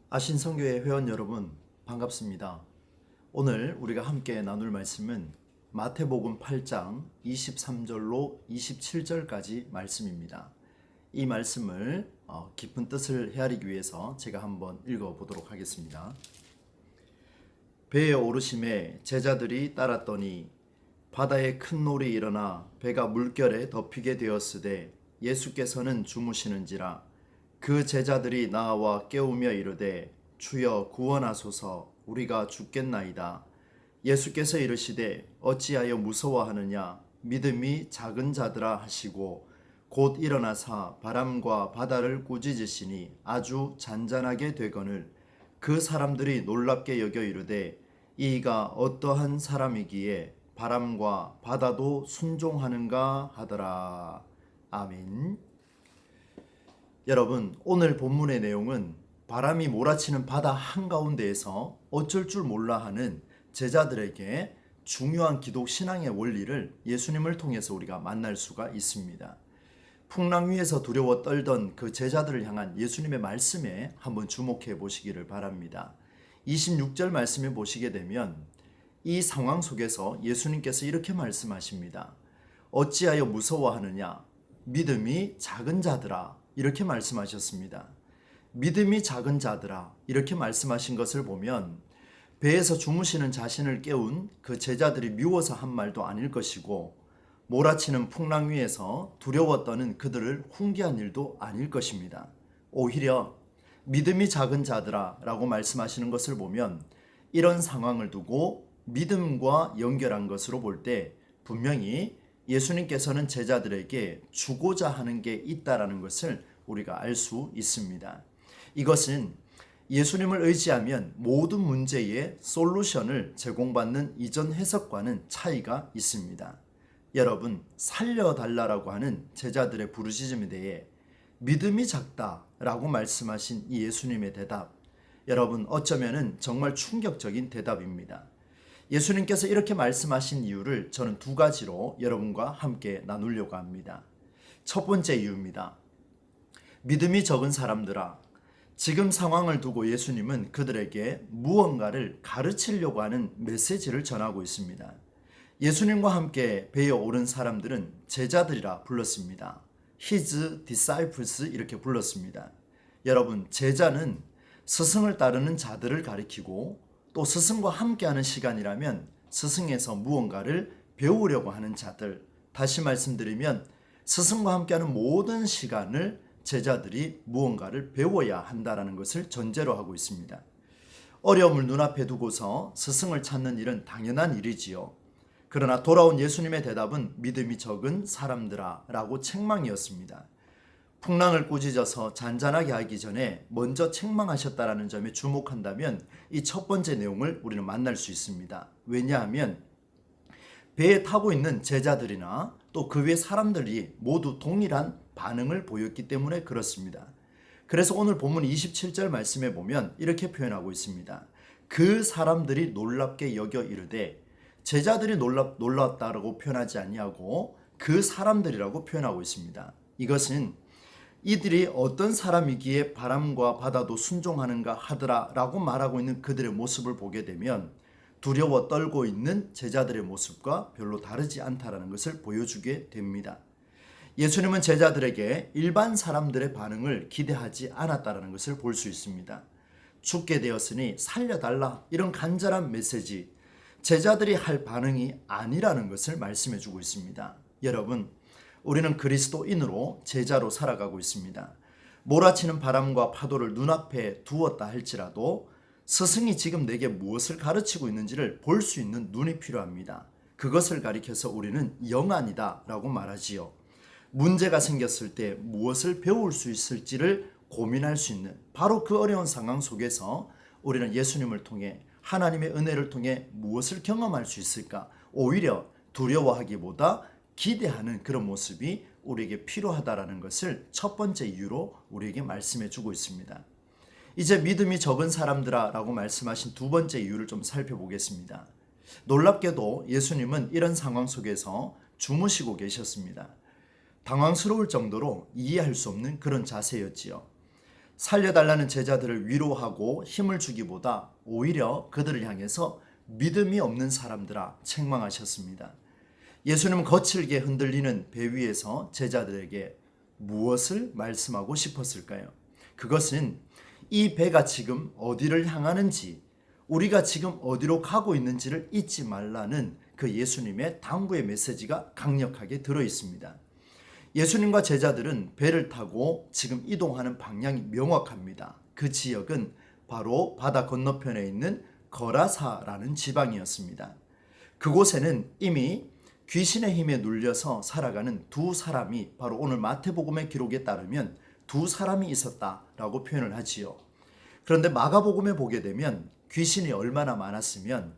아신성교회 회원 여러분, 반갑습니다. 오늘 우리가 함께 나눌 말씀은 마태복음 8장 23절로 27절까지 말씀입니다. 이 말씀을 깊은 뜻을 헤아리기 위해서 제가 한번 읽어보도록 하겠습니다. 배에 오르심에 제자들이 따랐더니 바다에 큰 놀이 일어나 배가 물결에 덮이게 되었으되 예수께서는 주무시는지라. 그 제자들이 나와 깨우며 이르되 주여 구원하소서, 우리가 죽겠나이다. 예수께서 이르시되 어찌하여 무서워하느냐, 믿음이 작은 자들아 하시고 곧 일어나사 바람과 바다를 꾸짖으시니 아주 잔잔하게 되거늘 그 사람들이 놀랍게 여겨 이르되 이가 어떠한 사람이기에 바람과 바다도 순종하는가 하더라. 아멘. 여러분, 오늘 본문의 내용은 바람이 몰아치는 바다 한가운데에서 어쩔 줄 몰라 하는 제자들에게 중요한 기독 신앙의 원리를 예수님을 통해서 우리가 만날 수가 있습니다. 풍랑 위에서 두려워 떨던 그 제자들을 향한 예수님의 말씀에 한번 주목해 보시기를 바랍니다. 26절 말씀에 보시게 되면 이 상황 속에서 예수님께서 이렇게 말씀하십니다. 어찌하여 무서워하느냐, 믿음이 작은 자들아, 이렇게 말씀하셨습니다. 믿음이 작은 자들아, 이렇게 말씀하신 것을 보면 배에서 주무시는 자신을 깨운 그 제자들이 미워서 한 말도 아닐 것이고 몰아치는 풍랑 위에서 두려워 떠는 그들을 훈계한 일도 아닐 것입니다. 오히려 믿음이 작은 자들아 라고 말씀하시는 것을 보면 이런 상황을 두고 믿음과 연결한 것으로 볼 때 분명히 예수님께서는 제자들에게 주고자 하는 게 있다라는 것을 우리가 알 수 있습니다. 이것은 예수님을 의지하면 모든 문제의 솔루션을 제공받는 이전 해석과는 차이가 있습니다. 여러분, 살려달라고 하는 제자들의 부르짖음에 대해 믿음이 작다라고 말씀하신 이 예수님의 대답, 여러분 어쩌면은 정말 충격적인 대답입니다. 예수님께서 이렇게 말씀하신 이유를 저는 두 가지로 여러분과 함께 나누려고 합니다. 첫 번째 이유입니다. 믿음이 적은 사람들아, 지금 상황을 두고 예수님은 그들에게 무언가를 가르치려고 하는 메시지를 전하고 있습니다. 예수님과 함께 배에 오른 사람들은 제자들이라 불렀습니다. His disciples 이렇게 불렀습니다. 여러분, 제자는 스승을 따르는 자들을 가리키고 또 스승과 함께하는 시간이라면 스승에서 무언가를 배우려고 하는 자들, 다시 말씀드리면 스승과 함께하는 모든 시간을 제자들이 무언가를 배워야 한다는 것을 전제로 하고 있습니다. 어려움을 눈앞에 두고서 스승을 찾는 일은 당연한 일이지요. 그러나 돌아온 예수님의 대답은 믿음이 적은 사람들아 라고 책망이었습니다. 풍랑을 꾸짖어서 잔잔하게 하기 전에 먼저 책망하셨다는 점에 주목한다면 이 첫 번째 내용을 우리는 만날 수 있습니다. 왜냐하면 배에 타고 있는 제자들이나 또 그 외 사람들이 모두 동일한 반응을 보였기 때문에 그렇습니다. 그래서 오늘 본문 27절 말씀에 보면 이렇게 표현하고 있습니다. 그 사람들이 놀랍게 여겨 이르되, 제자들이 놀랐다라고 표현하지 아니하고 그 사람들이라고 표현하고 있습니다. 이것은 이들이 어떤 사람이기에 바람과 바다도 순종하는가 하더라 라고 말하고 있는 그들의 모습을 보게 되면 두려워 떨고 있는 제자들의 모습과 별로 다르지 않다라는 것을 보여주게 됩니다. 예수님은 제자들에게 일반 사람들의 반응을 기대하지 않았다는 것을 볼 수 있습니다. 죽게 되었으니 살려달라, 이런 간절한 메시지, 제자들이 할 반응이 아니라는 것을 말씀해 주고 있습니다. 여러분, 우리는 그리스도인으로 제자로 살아가고 있습니다. 몰아치는 바람과 파도를 눈앞에 두었다 할지라도 스승이 지금 내게 무엇을 가르치고 있는지를 볼 수 있는 눈이 필요합니다. 그것을 가리켜서 우리는 영안이다 라고 말하지요. 문제가 생겼을 때 무엇을 배울 수 있을지를 고민할 수 있는, 바로 그 어려운 상황 속에서 우리는 예수님을 통해, 하나님의 은혜를 통해 무엇을 경험할 수 있을까? 오히려 두려워하기보다 기대하는 그런 모습이 우리에게 필요하다라는 것을 첫 번째 이유로 우리에게 말씀해 주고 있습니다. 이제 믿음이 적은 사람들아 라고 말씀하신 두 번째 이유를 좀 살펴보겠습니다. 놀랍게도 예수님은 이런 상황 속에서 주무시고 계셨습니다. 당황스러울 정도로 이해할 수 없는 그런 자세였지요. 살려달라는 제자들을 위로하고 힘을 주기보다 오히려 그들을 향해서 믿음이 없는 사람들아 책망하셨습니다. 예수님은 거칠게 흔들리는 배 위에서 제자들에게 무엇을 말씀하고 싶었을까요? 그것은 이 배가 지금 어디를 향하는지, 우리가 지금 어디로 가고 있는지를 잊지 말라는 그 예수님의 당부의 메시지가 강력하게 들어 있습니다. 예수님과 제자들은 배를 타고 지금 이동하는 방향이 명확합니다. 그 지역은 바로 바다 건너편에 있는 거라사라는 지방이었습니다. 그곳에는 이미 귀신의 힘에 눌려서 살아가는 두 사람이, 바로 오늘 마태복음의 기록에 따르면 두 사람이 있었다라고 표현을 하지요. 그런데 마가복음에 보게 되면 귀신이 얼마나 많았으면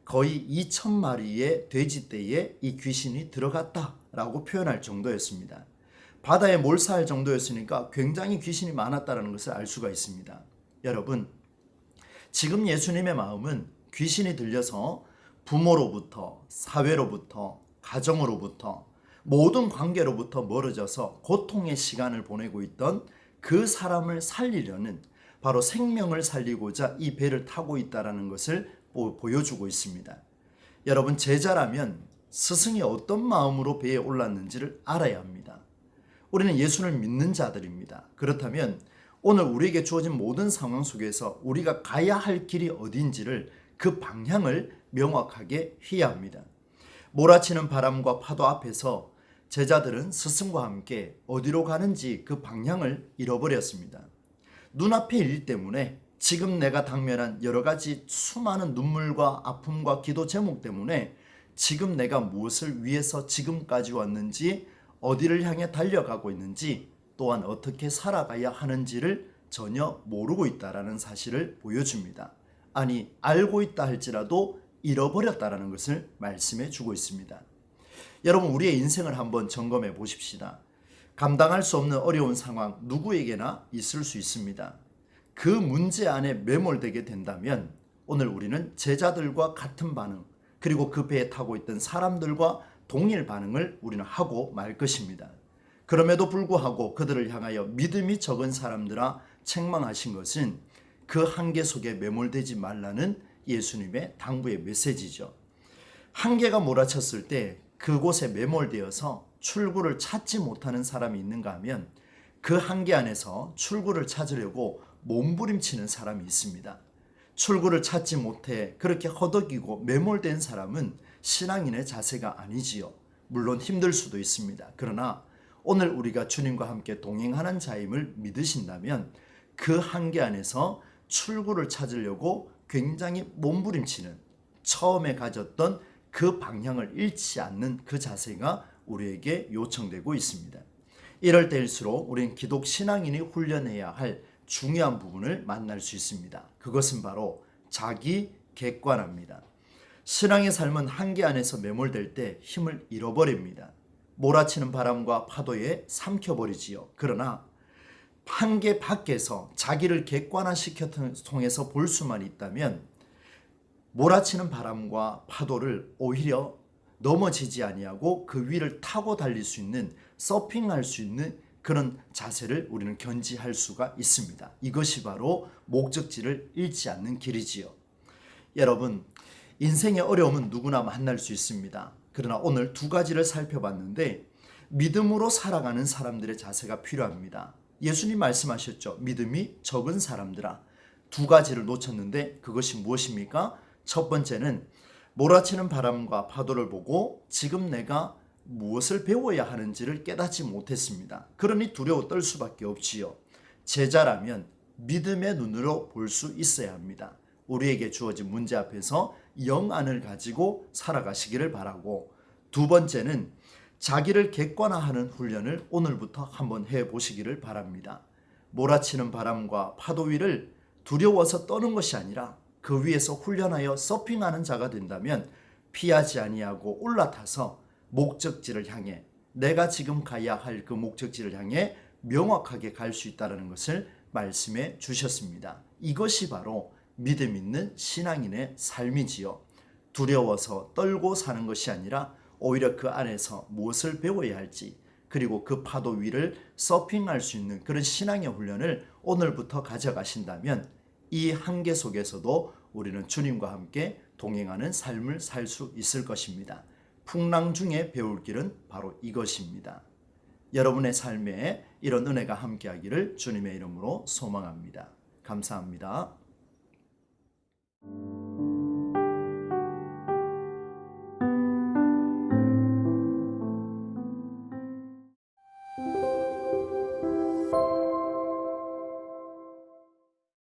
거의 2,000마리의 돼지떼에 이 귀신이 들어갔다라고 표현할 정도였습니다. 바다에 몰사할 정도였으니까 굉장히 귀신이 많았다는 것을 알 수가 있습니다. 여러분, 지금 예수님의 마음은 귀신이 들려서 부모로부터, 사회로부터, 가정으로부터, 모든 관계로부터 멀어져서 고통의 시간을 보내고 있던 그 사람을 살리려는, 바로 생명을 살리고자 이 배를 타고 있다는 것을 보여주고 있습니다. 여러분, 제자라면 스승이 어떤 마음으로 배에 올랐는지를 알아야 합니다. 우리는 예수를 믿는 자들입니다. 그렇다면 오늘 우리에게 주어진 모든 상황 속에서 우리가 가야 할 길이 어디인지를, 그 방향을 명확하게 해야 합니다. 몰아치는 바람과 파도 앞에서 제자들은 스승과 함께 어디로 가는지 그 방향을 잃어버렸습니다. 눈앞의 일 때문에, 지금 내가 당면한 여러 가지 수많은 눈물과 아픔과 기도 제목 때문에 지금 내가 무엇을 위해서 지금까지 왔는지, 어디를 향해 달려가고 있는지, 또한 어떻게 살아가야 하는지를 전혀 모르고 있다는 사실을 보여줍니다. 아니, 알고 있다 할지라도 잃어버렸다는 것을 말씀해 주고 있습니다. 여러분, 우리의 인생을 한번 점검해 보십시다. 감당할 수 없는 어려운 상황 누구에게나 있을 수 있습니다. 그 문제 안에 매몰되게 된다면 오늘 우리는 제자들과 같은 반응, 그리고 그 배에 타고 있던 사람들과 동일 반응을 우리는 하고 말 것입니다. 그럼에도 불구하고 그들을 향하여 믿음이 적은 사람들아 책망하신 것은 그 한계 속에 매몰되지 말라는 예수님의 당부의 메시지죠. 한계가 몰아쳤을 때 그곳에 매몰되어서 출구를 찾지 못하는 사람이 있는가 하면, 그 한계 안에서 출구를 찾으려고 몸부림치는 사람이 있습니다. 출구를 찾지 못해 그렇게 허덕이고 매몰된 사람은 신앙인의 자세가 아니지요. 물론 힘들 수도 있습니다. 그러나 오늘 우리가 주님과 함께 동행하는 자임을 믿으신다면 그 한계 안에서 출구를 찾으려고 굉장히 몸부림치는, 처음에 가졌던 그 방향을 잃지 않는 그 자세가 우리에게 요청되고 있습니다. 이럴 때일수록 우리는 기독 신앙인이 훈련해야 할 중요한 부분을 만날 수 있습니다. 그것은 바로 자기 객관화입니다. 신앙의 삶은 한계 안에서 매몰될 때 힘을 잃어버립니다. 몰아치는 바람과 파도에 삼켜버리지요. 그러나 한계 밖에서 자기를 객관화시켜 통해서 볼 수만 있다면 몰아치는 바람과 파도를 오히려 넘어지지 아니하고 그 위를 타고 달릴 수 있는, 서핑할 수 있는 그런 자세를 우리는 견지할 수가 있습니다. 이것이 바로 목적지를 잃지 않는 길이지요. 여러분, 인생의 어려움은 누구나 만날 수 있습니다. 그러나 오늘 두 가지를 살펴봤는데 믿음으로 살아가는 사람들의 자세가 필요합니다. 예수님 말씀하셨죠. 믿음이 적은 사람들아. 두 가지를 놓쳤는데 그것이 무엇입니까? 첫 번째는 몰아치는 바람과 파도를 보고 지금 내가 무엇을 배워야 하는지를 깨닫지 못했습니다. 그러니 두려워 떨 수밖에 없지요. 제자라면 믿음의 눈으로 볼 수 있어야 합니다. 우리에게 주어진 문제 앞에서 영안을 가지고 살아가시기를 바라고, 두 번째는 자기를 객관화하는 훈련을 오늘부터 한번 해보시기를 바랍니다. 몰아치는 바람과 파도 위를 두려워서 떠는 것이 아니라 그 위에서 훈련하여 서핑하는 자가 된다면 피하지 아니하고 올라타서 목적지를 향해, 내가 지금 가야 할 그 목적지를 향해 명확하게 갈 수 있다는 것을 말씀해 주셨습니다. 이것이 바로 믿음 있는 신앙인의 삶이지요. 두려워서 떨고 사는 것이 아니라 오히려 그 안에서 무엇을 배워야 할지, 그리고 그 파도 위를 서핑할 수 있는 그런 신앙의 훈련을 오늘부터 가져가신다면 이 한계 속에서도 우리는 주님과 함께 동행하는 삶을 살 수 있을 것입니다. 풍랑 중에 배울 길은 바로 이것입니다. 여러분의 삶에 이런 은혜가 함께하기를 주님의 이름으로 소망합니다. 감사합니다.